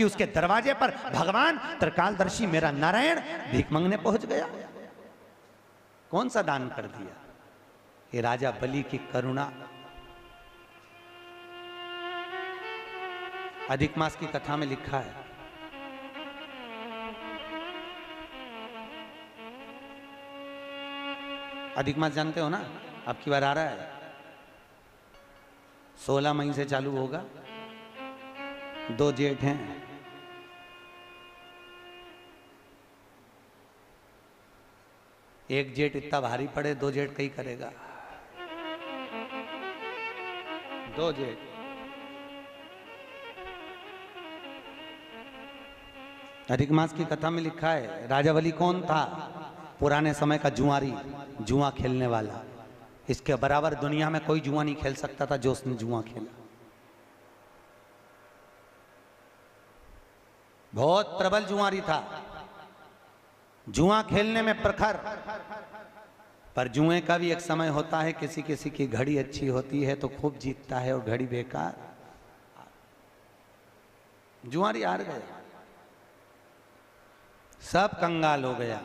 कि उसके दरवाजे पर भगवान त्रिकालदर्शी मेरा नारायण भीख मांगने पहुंच गया। कौन सा दान कर दिया? ये राजा बलि की करुणा। अधिक मास की कथा में लिखा है, अधिक मास जानते हो ना, अब की बार आ रहा है, 16 मई से चालू होगा। 2 जेठ हैं, एक जेठ इतना भारी पड़े, 2 जेठ कहीं करेगा। 2 जेठ अधिक मास की कथा में लिखा है, राजा बलि कौन था? पुराने समय का जुआरी, जुआ खेलने वाला। इसके बराबर दुनिया में कोई जुआ नहीं खेल सकता था जो उसने जुआ खेला। बहुत प्रबल जुआरी था, जुआ खेलने में प्रखर। पर जुए का भी एक समय होता है, किसी किसी की घड़ी अच्छी होती है तो खूब जीतता है और घड़ी बेकार। जुआरी हार गया, सब कंगाल हो गया,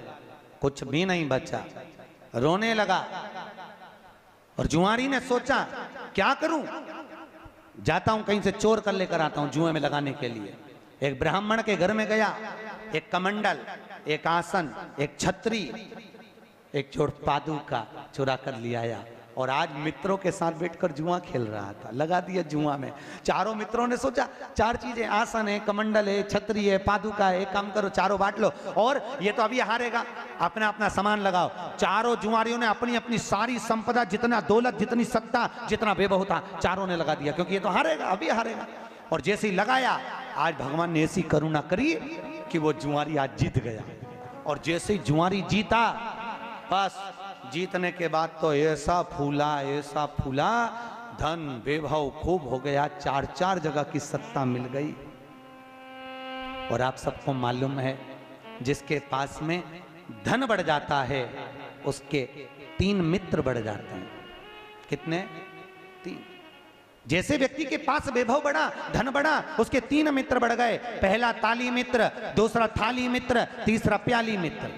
कुछ भी नहीं बचा, रोने लगा। और जुआरी ने सोचा क्या करूं, जाता हूं कहीं से चोर कर लेकर आता हूं जुए में लगाने के लिए। एक ब्राह्मण के घर में गया, एक कमंडल, एक आसन, एक छतरी, एक जोड़ पादुका चुरा कर ले आया और आज मित्रों के साथ बैठकर जुआ खेल रहा था। लगा दिया जुआ में। चारों मित्रों ने सोचा 4 चीजें, आसन है, कमंडल है, छतरी है, पादुका है, एक काम करो चारों बांट लो और ये तो अभी हारेगा, अपना अपना सामान लगाओ। चारों जुआरियों ने अपनी अपनी सारी संपदा, जितना दौलत, जितनी सत्ता, जितना वैभव था, चारों ने लगा दिया, क्योंकि ये तो हारेगा, अभी हारेगा। और जैसे ही लगाया, आज भगवान ने ऐसी करुणा करी कि वो जुआरी आज जीत गया। और जैसे ही जुआरी जीता, बस जीतने के बाद तो ऐसा फूला, ऐसा फूला, धन वैभव खूब हो गया, 4 जगह की सत्ता मिल गई। और आप सबको मालूम है, जिसके पास में धन बढ़ जाता है उसके 3 मित्र बढ़ जाते हैं। कितने? 3। जैसे व्यक्ति के पास वैभव बढ़ा, धन बढ़ा, उसके 3 मित्र बढ़ गए। पहला ताली मित्र, दूसरा थाली मित्र, तीसरा प्याली मित्र।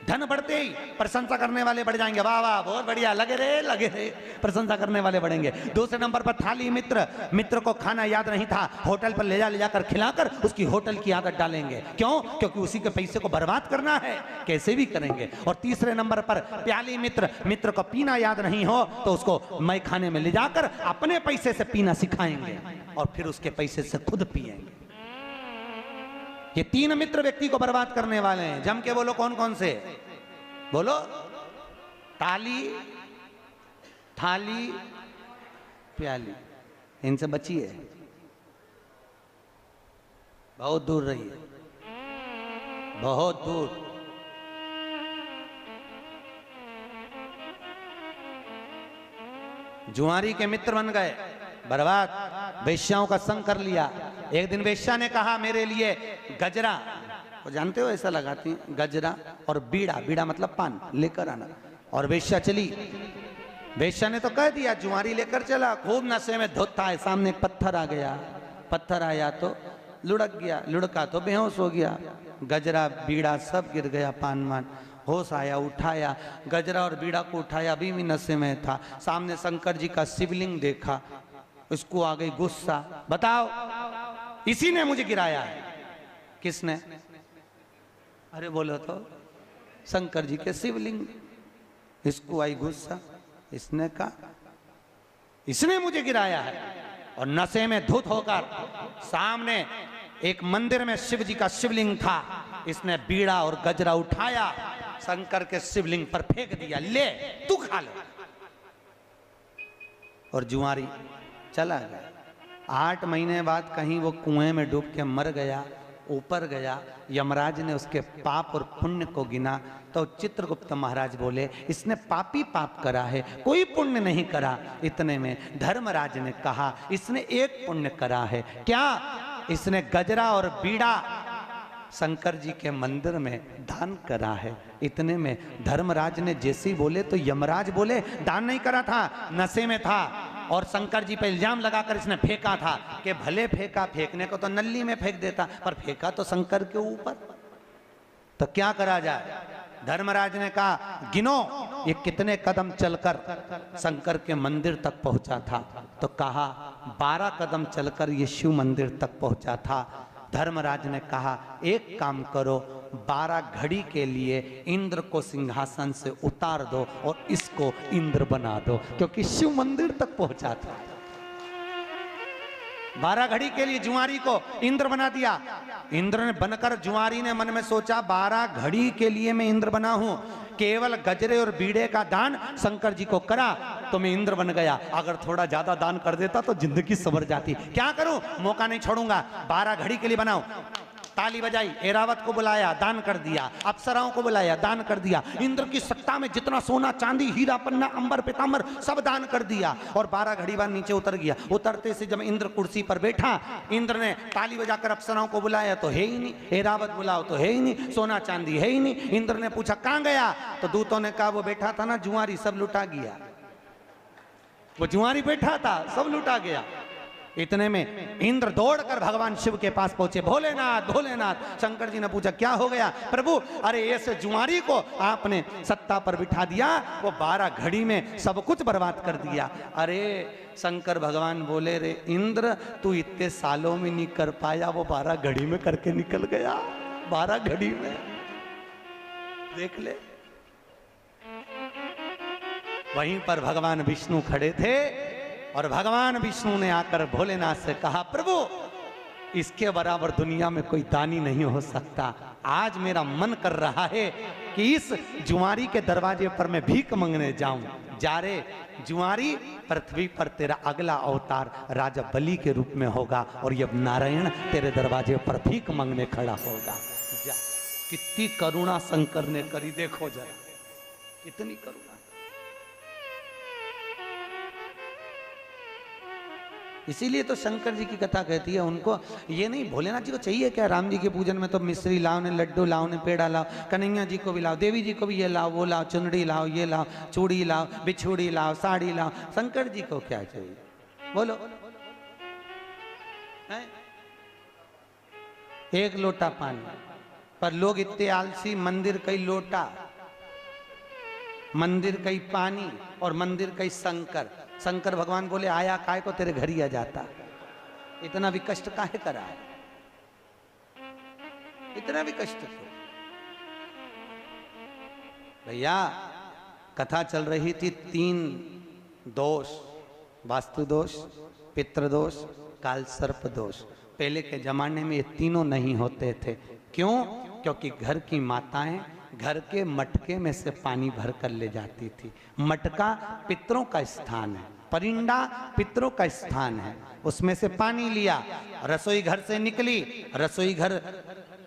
धन बढ़ते ही प्रशंसा करने वाले बढ़ जाएंगे, वाह वाह बहुत बढ़िया, लगे रहे, प्रशंसा करने वाले बढ़ेंगे। दूसरे नंबर पर थाली मित्र, मित्र को खाना याद नहीं था, होटल पर ले जाकर खिलाकर उसकी होटल की आदत डालेंगे। क्यों? क्योंकि उसी के पैसे को बर्बाद करना है, कैसे भी करेंगे। और तीसरे नंबर पर प्याली मित्र, मित्र को पीना याद नहीं हो तो उसको मई खाने में ले जाकर अपने पैसे से पीना सिखाएंगे और फिर उसके पैसे से खुद पिएंगे। ये 3 मित्र व्यक्ति को बर्बाद करने वाले हैं। जम के बोलो कौन कौन से? बोलो। ताली, थाली, प्याली। इनसे बचिए, बहुत दूर रहिए, बहुत दूर। जुआरी के मित्र बन गए, बर्बाद। वेश्याओं का संग कर लिया। एक दिन वेश्या ने कहा मेरे लिए गजरा, वो जानते हो ऐसा लगाती हैं, गजरा और बीड़ा, बीड़ा मतलब पान, लेकर आना। और वेश्या चली। वेश्या ने तो कह दिया, जुआरी लेकर चला, खूब नशे में धुत था। सामने एक पत्थर आ गया, पत्थर आया तो लुढ़क गया, लुढ़का तो बेहोश हो गया। गजरा बीड़ा सब गिर गया, पान मान। होश आया, उठाया, गजरा और बीड़ा को उठाया, अभी भी नशे में था। सामने शंकर जी का शिवलिंग देखा, उसको आ गई गुस्सा, बताओ इसी ने मुझे गिराया है। किसने? अरे बोलो तो, शंकर जी के शिवलिंग। इसको आई गुस्सा, इसने कहा इसने मुझे गिराया है। और नशे में धुत होकर सामने एक मंदिर में शिव जी का शिवलिंग था, इसने बीड़ा और गजरा उठाया, शंकर के शिवलिंग पर फेंक दिया, ले तू खा ले। और जुआरी चला गया। 8 महीने बाद कहीं वो कुएं में डूब के मर गया। ऊपर गया, यमराज ने उसके पाप और पुण्य को गिना तो चित्रगुप्त महाराज बोले इसने पापी पाप करा है, कोई पुण्य नहीं करा। इतने में धर्मराज ने कहा इसने एक पुण्य करा है। क्या? इसने गजरा और बीड़ा शंकर जी के मंदिर में दान करा है। इतने में धर्मराज ने जैसे ही बोले तो यमराज बोले दान नहीं करा था, नशे में था। और शंकर जी पे इल्जाम लगाकर इसने फेंका था कि भले फेंका, फेंकने को तो नल्ली में फेंक देता, पर फेंका तो शंकर के ऊपर, तो क्या करा जाए। धर्मराज ने कहा गिनो ये कितने कदम चलकर शंकर के मंदिर तक पहुंचा था, तो कहा 12 कदम चलकर ये शिव मंदिर तक पहुंचा था। धर्मराज ने कहा एक काम करो, 12 घड़ी के लिए इंद्र को सिंहासन से उतार दो और इसको इंद्र बना दो, क्योंकि शिव मंदिर तक पहुंचा था। 12 घड़ी के लिए जुआरी को इंद्र बना दिया। इंद्र ने बनकर जुआरी ने मन में सोचा 12 घड़ी के लिए मैं इंद्र बना हूं, केवल गजरे और बीड़े का दान शंकर जी को करा तो मैं इंद्र बन गया। अगर थोड़ा ज्यादा दान कर देता तो जिंदगी संवर जाती। क्या करूं, मौका नहीं छोड़ूंगा, 12 घड़ी के लिए बनाओ। ताली बजाई, एरावत को बुलाया, दान कर दिया, अप्सराओं को बुलाया, दान कर दिया। इंद्र की सत्ता में जितना सोना चांदी हीरा पन्ना अंबर पीतांबर सब दान कर दिया और 12 घड़ी बाद नीचे उतर गया। उतरते से जब इंद्र कुर्सी पर बैठा, इंद्र ने ताली बजाकर अप्सराओं को बुलाया तो है ही नहीं, एरावत बुलाओ तो है ही नहीं, सोना चांदी है ही नहीं। इंद्र ने पूछा कहां गया, तो दूतों ने कहा वो बैठा था ना जुआरी, सब लुटा गया। वो जुआरी बैठा था, सब लुटा गया। इतने में इंद्र दौड़कर भगवान शिव के पास पहुंचे। भोलेनाथ भोलेनाथ। शंकर जी ने पूछा क्या हो गया प्रभु। अरे ऐसे जुआरी को आपने सत्ता पर बिठा दिया, वो 12 घड़ी में सब कुछ बर्बाद कर दिया। अरे शंकर भगवान बोले रे इंद्र, तू इतने सालों में नहीं कर पाया, वो 12 घड़ी में करके निकल गया। 12 घड़ी में देख ले। वहीं पर भगवान विष्णु खड़े थे और भगवान विष्णु ने आकर भोलेनाथ से कहा प्रभु इसके बराबर दुनिया में कोई दानी नहीं हो सकता। आज मेरा मन कर रहा है कि इस जुआरी के दरवाजे पर मैं भीख मांगने जाऊं। जा रे जुआरी, पृथ्वी पर तेरा अगला अवतार राजा बलि के रूप में होगा और ये नारायण तेरे दरवाजे पर भीख मांगने खड़ा होगा। जा, कितनी करुणा शंकर ने करी, देखो जरा कितनी करुणा। इसीलिए तो शंकर जी की कथा कहती है, उनको ये नहीं, भोलेनाथ जी को चाहिए क्या, राम जी के पूजन में तो मिश्री लाओ ने, लड्डू लाओ ने, पेड़ा लाओ, कन्हैया जी को भी लाओ, देवी जी को भी ये लाओ वो लाओ, चुनरी लाओ ये लाओ, चूड़ी लाओ, बिछुड़ी लाओ, साड़ी लाओ। शंकर जी को क्या चाहिए बोलो। एक लोटा पानी, पर लोग इतने आलसी, मंदिर कई लोटा, मंदिर कई पानी और मंदिर कई शंकर। शंकर भगवान बोले आया काय को तेरे घर ही आ जाता, इतना भी कष्ट काहे करा है, इतना भी कष्ट क्यों। भैया कथा चल रही थी 3 दोष, वास्तु दोष, पितृदोष, काल सर्प दोष। पहले के जमाने में ये तीनों नहीं होते थे। क्यों? क्योंकि घर की माताएं घर के मटके में से पानी भर कर ले जाती थी। मटका पितरों का स्थान है, परिंदा पितरों का स्थान है, उसमें से पानी लिया, रसोई घर से निकली। रसोई घर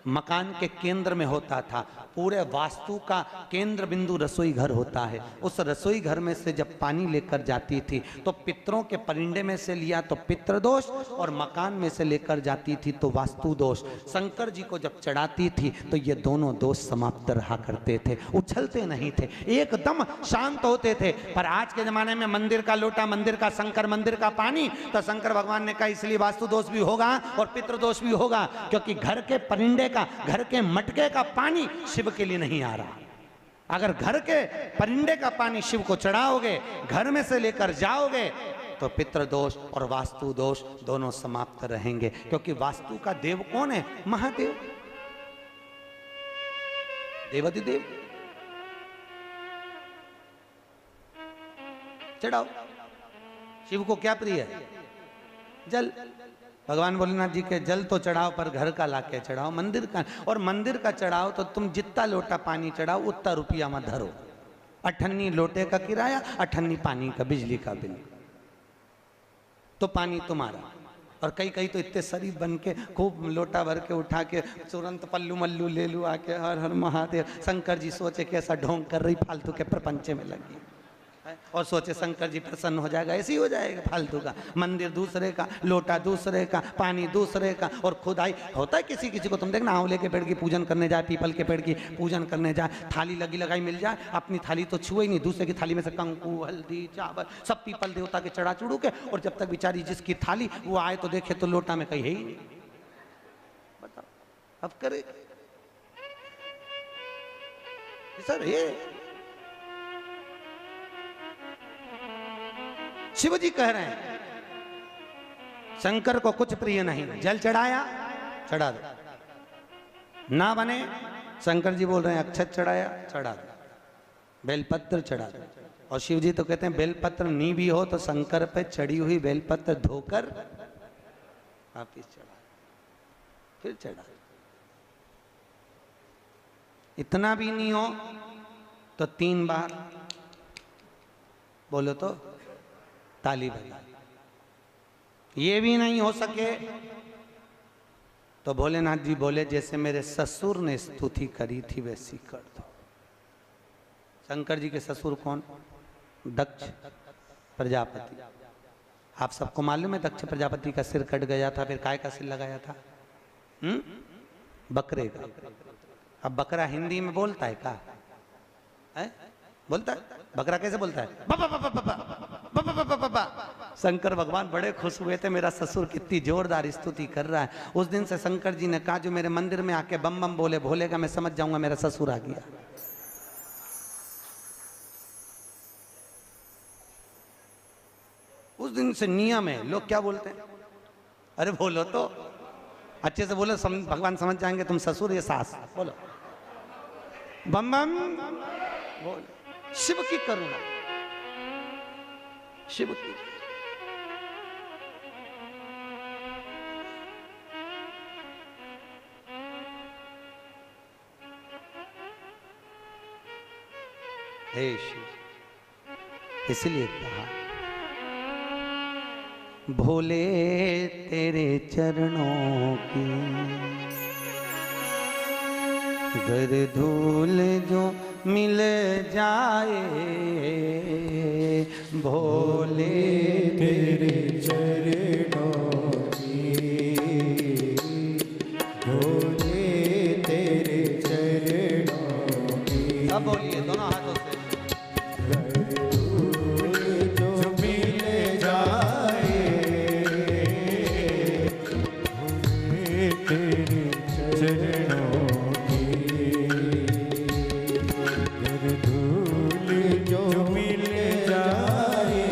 मकान के केंद्र में होता था, पूरे वास्तु का केंद्र बिंदु रसोई घर होता है। उस रसोई घर में से जब पानी लेकर जाती थी तो पितरों के परिंदे में से लिया तो पितृदोष, और मकान में से लेकर जाती थी तो वास्तु दोष। शंकर जी को जब चढ़ाती थी तो ये दोनों दोष समाप्त रहा करते थे, उछलते नहीं थे, एकदम शांत होते थे। पर आज के जमाने में मंदिर का लोटा, मंदिर का शंकर, मंदिर का पानी, तो शंकर भगवान ने कहा इसलिए वास्तु दोष भी होगा और पितृदोष भी होगा, क्योंकि घर के परिंदे का, घर के मटके का पानी शिव के लिए नहीं आ रहा। अगर घर के परिंदे का पानी शिव को चढ़ाओगे, घर में से लेकर जाओगे, तो पितृदोष और वास्तु दोष दोनों समाप्त रहेंगे। क्योंकि वास्तु का देव कौन है? महादेव, देवाधिदेव। चढ़ाओ। शिव को क्या प्रिय है? जल। भगवान भोलेनाथ जी के जल तो चढ़ाओ, पर घर का लाके चढ़ाओ, मंदिर का। और मंदिर का चढ़ाओ तो तुम जितना लोटा पानी चढ़ाओ उतना रुपया मत धरो। 98 लोटे का किराया, 98 पानी का, बिजली का बिल, तो पानी तुम्हारा। और कई कई तो इतने शरीफ बन के खूब लोटा भर के उठा के तुरंत पल्लू मल्लू ले लू आके, हर हर महादेव। शंकर जी सोचे कैसा ढोंग कर रही, फालतू के प्रपंचे में लगी है। और सोचे शंकर जी प्रसन्न हो जाएगा, ऐसे ही हो जाएगा फालतू का। मंदिर दूसरे का, लोटा दूसरे का, पानी दूसरे का, और खुदाई होता है किसी किसी को। तुम देखना आंवले के पेड़ की पूजन करने जाए, पीपल के पेड़ की पूजन करने जाए, थाली लगी लगाई मिल जाए, अपनी थाली तो छुए ही नहीं, दूसरे की थाली में से कंकु हल्दी चावल सब पीपल देवता के चढ़ा चुड़ू के, और जब तक बेचारी जिसकी थाली वो आए तो देखे तो लोटा में कहीं है ही नहीं। बताओ अब करे सर। ये शिव जी कह रहे हैं शंकर को कुछ प्रिय नहीं, जल चढ़ाया चढ़ा दो, ना बने शंकर जी बोल रहे हैं अक्षत चढ़ाया चढ़ा दो, बेलपत्र चढ़ा दो। और शिव जी तो कहते हैं बेलपत्र नी भी हो तो शंकर पे चढ़ी हुई बेलपत्र धोकर वापिस चढ़ा, फिर चढ़ा। इतना भी नहीं हो तो 3 बार बोलो तो ताली बजा। ये भी नहीं हो सके तो भोलेनाथ जी बोले जैसे मेरे ससुर ने स्तुति करी थी वैसी कर दो। शंकर जी के ससुर कौन? दक्ष प्रजापति। आप सबको मालूम है दक्ष प्रजापति का सिर कट गया था, फिर काय का सिर लगाया था? बकरे का। अब बकरा हिंदी में बोलता है का? है? बोलता है? बकरा कैसे बोलता है? बाबा बाबा बाबा बाबा बाबा बाबा। शंकर भगवान बड़े खुश हुए थे, मेरा ससुर कितनी जोरदार स्तुति कर रहा है। उस दिन से शंकर जी ने कहा जो मेरे मंदिर में आके बम बम बोले भोलेगा मैं समझ जाऊंगा मेरा ससुर आ गया। उस दिन से नियम है। लोग क्या बोलते हैं? अरे बोलो तो अच्छे से बोलो, भगवान समझ जाएंगे तुम ससुर या सास। बोलो बम बम बोल। शिव की करुणा, शिव की। हे शिव, इसलिए कहा भोले तेरे चरणों की गर धूल जो मिल जाए, भोले तेरे चरणों की, भोले तेरे चरणों की। सब बोलिए दोनों हाथों से। जो मिल जाए, भोले तेरे चरणों जो मिल जाए,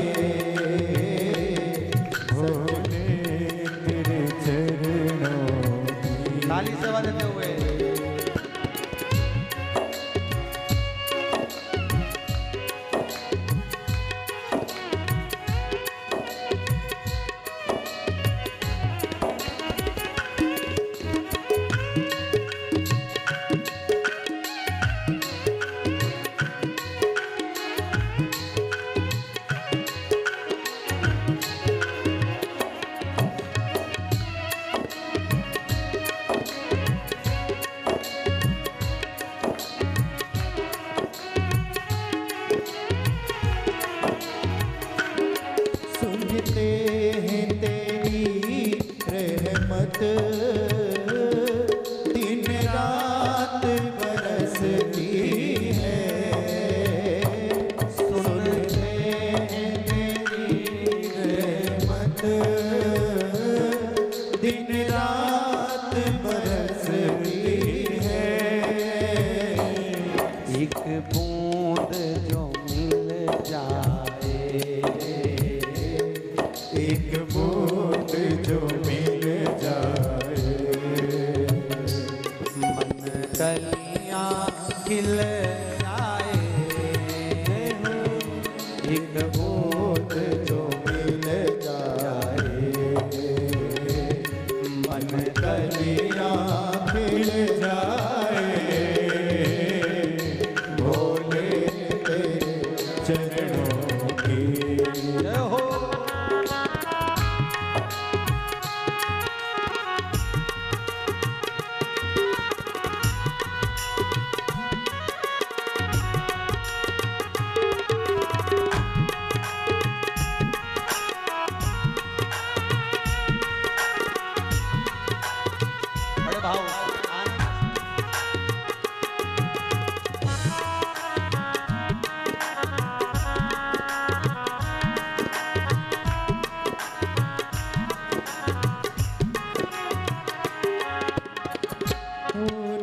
भोले तेरे चरणों की। ताली से बजते हुए सुनते हैं तेरी रहमत, दिन रात बरसती है। सुनते हैं तेरी रहमत, दिन रात बरसती है। एक बूंद जो मिल जाए, एक बूंद जो मिल जाए, मन कलियां खिल जाए। एक बूंद जो मिल जाए, मन कलियां खिल जाए, भोले तेरे चरणों की। जय हो।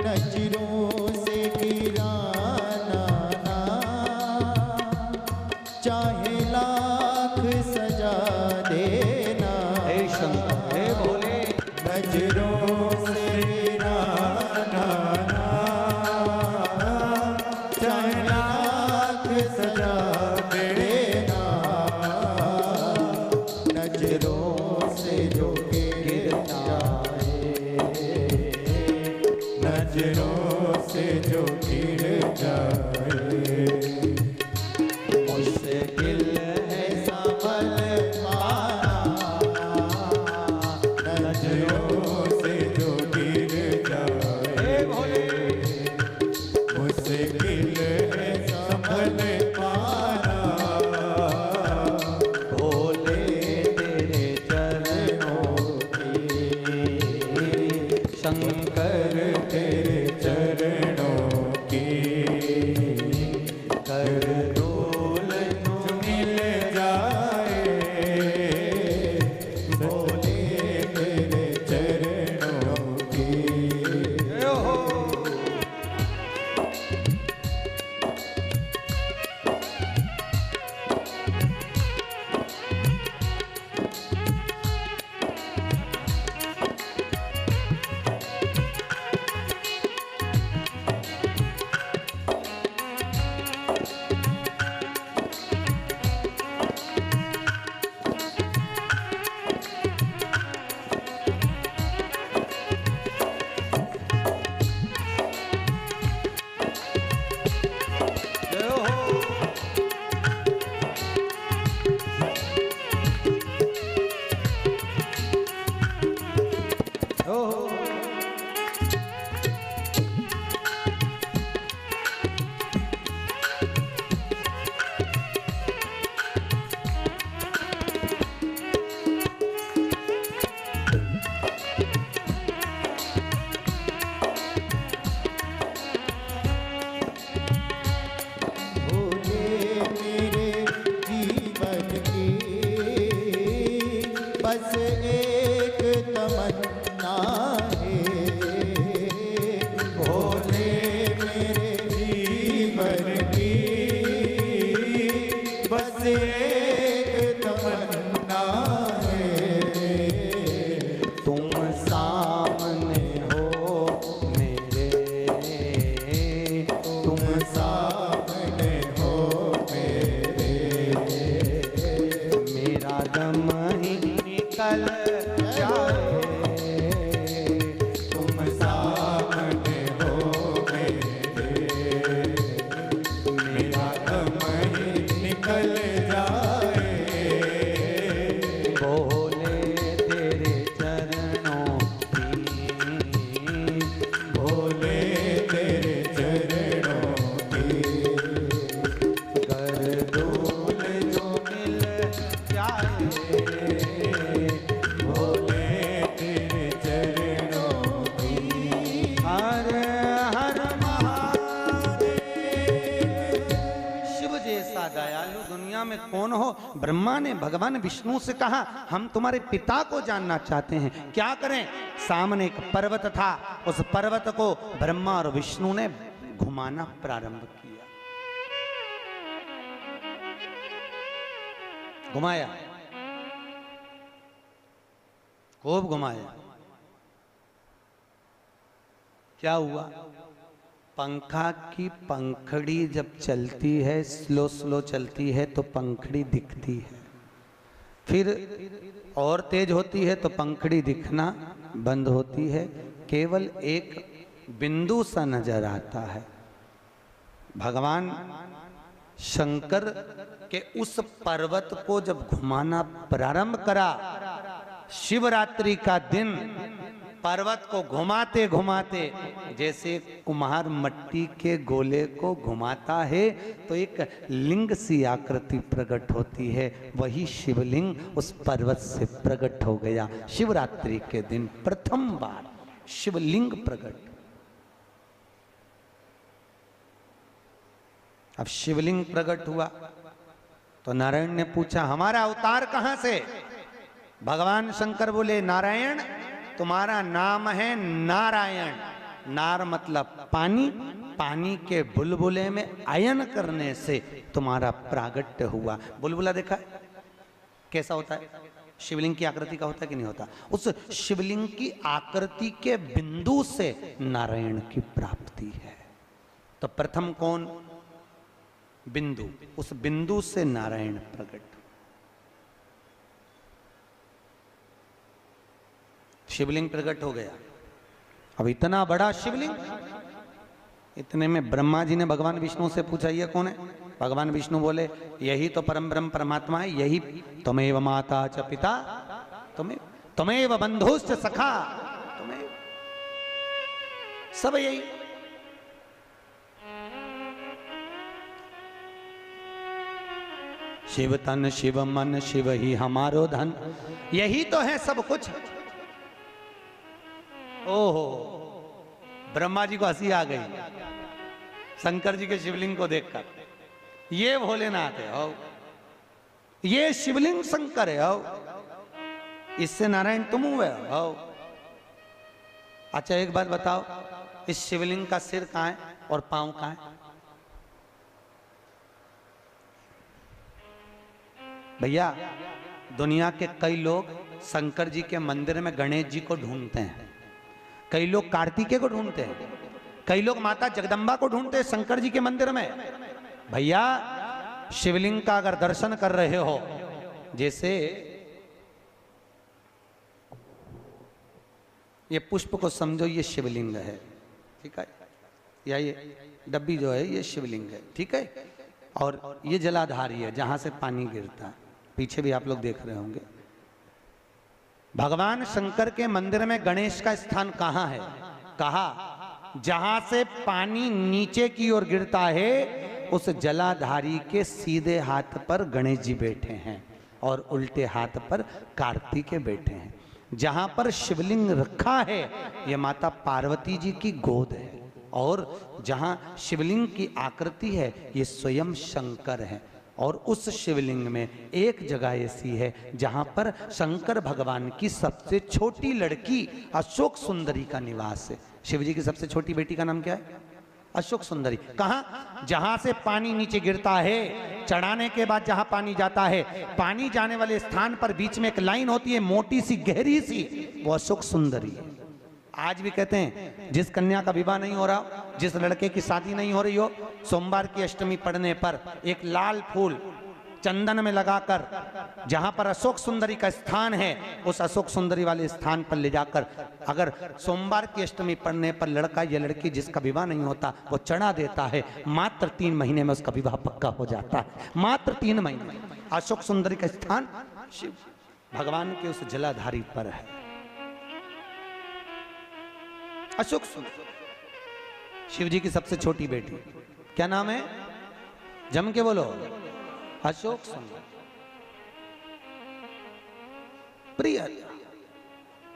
नजरों से गिराना ना, चाहे लाख सजा देना। हे शंकर हे भोले, नजरों से गिराना ना, चाहे लाख सजा देना। नजरों से जो गिर जाए, नजरों से जो गिर जाए, मुश्किल है संभल पाना। नजरों से जो गिर जाए, मुश्किल है संभल पाना। भोले तेरे चरणों की, शंकर तेरे चरणों की कर डोल जो मिल जाए। भोले तेरे चरणों की बस एक तमन्ना है। भोले मेरे जीवन की बस एक तमन्ना है। तुम सामने हो मेरे, तुम सामने हो मेरे, मेरा दम ही निकल जाए। तुम सामने हो मेरे, मेरा दम ही निकल जाए। भोले तेरे चरणों की, भोले तेरे चरणों की कर डोल जो मिल जाए। भोले तेरे चरणों की हर हर महादेव। शिव जैसा दयालु दुनिया में कौन हो? ब्रह्मा ने भगवान विष्णु से कहा, हम तुम्हारे पिता को जानना चाहते हैं, क्या करें? सामने एक पर्वत था, उस पर्वत को ब्रह्मा और विष्णु ने घुमाना प्रारंभ किया। घुमाया, खूब घुमाया। क्या हुआ? पंखा की पंखड़ी जब चलती है, स्लो स्लो चलती है तो पंखड़ी दिखती है, फिर और तेज होती है तो पंखड़ी दिखना बंद होती है, केवल एक बिंदु सा नजर आता है। भगवान शंकर के उस पर्वत को जब घुमाना प्रारंभ करा, शिवरात्रि का दिन, पर्वत को घुमाते घुमाते जैसे कुम्हार मट्टी के गोले को घुमाता है तो एक लिंग सी आकृति प्रकट होती है, वही शिवलिंग उस पर्वत से प्रकट हो गया। शिवरात्रि के दिन प्रथम बार शिवलिंग प्रकट। अब शिवलिंग प्रकट हुआ तो नारायण ने पूछा हमारा अवतार कहां से? भगवान शंकर बोले नारायण तुम्हारा नाम है नारायण। नार मतलब पानी, पानी के बुलबुले में आयन करने से तुम्हारा प्रागट्य हुआ। बुलबुला देखा है कैसा होता है? शिवलिंग की आकृति का होता है कि नहीं होता? उस शिवलिंग की आकृति के बिंदु से नारायण की प्राप्ति है। तो प्रथम कौन? बिंदु, उस बिंदु से नारायण प्रकट। शिवलिंग प्रकट हो गया। अब इतना बड़ा शिवलिंग, इतने में ब्रह्मा जी ने भगवान विष्णु से पूछा ये कौन है? भगवान विष्णु बोले यही तो परम ब्रह्म परमात्मा है, यही त्वमेव माता च पिता त्वमेव बंधुश्च सखा, तुम्हें सब यही। शिव तन शिव मन शिव ही हमारो धन, यही तो है सब कुछ। ओहो, ब्रह्मा जी को हंसी आ गई शंकर जी के शिवलिंग को देखकर। ये भोलेनाथ है हो, ये शिवलिंग शंकर है हो, इससे नारायण तुम हुए हो। अच्छा एक बात बताओ, इस शिवलिंग का सिर कहां है और पांव कहां है? भैया दुनिया के कई लोग शंकर जी के मंदिर में गणेश जी को ढूंढते हैं, कई लोग कार्तिकेय को ढूंढते हैं, कई लोग माता जगदम्बा को ढूंढते हैं शंकर जी के मंदिर में। भैया शिवलिंग का अगर दर्शन कर रहे हो, जैसे ये पुष्प को समझो ये शिवलिंग है, ठीक है, या ये डब्बी जो है ये शिवलिंग है, ठीक है, और ये जलाधारी है जहां से पानी गिरता है, पीछे भी आप लोग देख रहे होंगे। भगवान शंकर के मंदिर में गणेश का स्थान कहां है? कहा जहां से पानी नीचे की ओर गिरता है उस जलाधारी के सीधे हाथ पर गणेश जी बैठे हैं और उल्टे हाथ पर कार्तिकेय बैठे हैं। जहां पर शिवलिंग रखा है यह माता पार्वती जी की गोद है, और जहां शिवलिंग की आकृति है ये स्वयं शंकर है। और उस शिवलिंग में एक जगह ऐसी है जहां पर शंकर भगवान की सबसे छोटी लड़की अशोक सुंदरी का निवास है। शिव जी की सबसे छोटी बेटी का नाम क्या है? अशोक सुंदरी। कहां? जहां से पानी नीचे गिरता है, चढ़ाने के बाद जहां पानी जाता है, पानी जाने वाले स्थान पर बीच में एक लाइन होती है मोटी सी गहरी सी, वो अशोक सुंदरी है। आज भी कहते हैं जिस कन्या का विवाह नहीं हो रहा, जिस लड़के की शादी नहीं हो रही हो, सोमवार की अष्टमी पड़ने पर एक लाल फूल चंदन में लगाकर जहां पर अशोक सुंदरी का स्थान है उस अशोक सुंदरी वाले स्थान पर ले जाकर अगर सोमवार की अष्टमी पड़ने पर लड़का या लड़की जिसका विवाह नहीं होता वो चढ़ा देता है, मात्र 3 महीने में उसका विवाह पक्का हो जाता है। मात्र 3 महीने। अशोक सुंदरी का स्थान शिव भगवान के उस जलाधारी पर है। अशोक सुंदर शिव जी की सबसे छोटी बेटी, क्या नाम है? जम के बोलो। अशोक सुंदर। प्रिय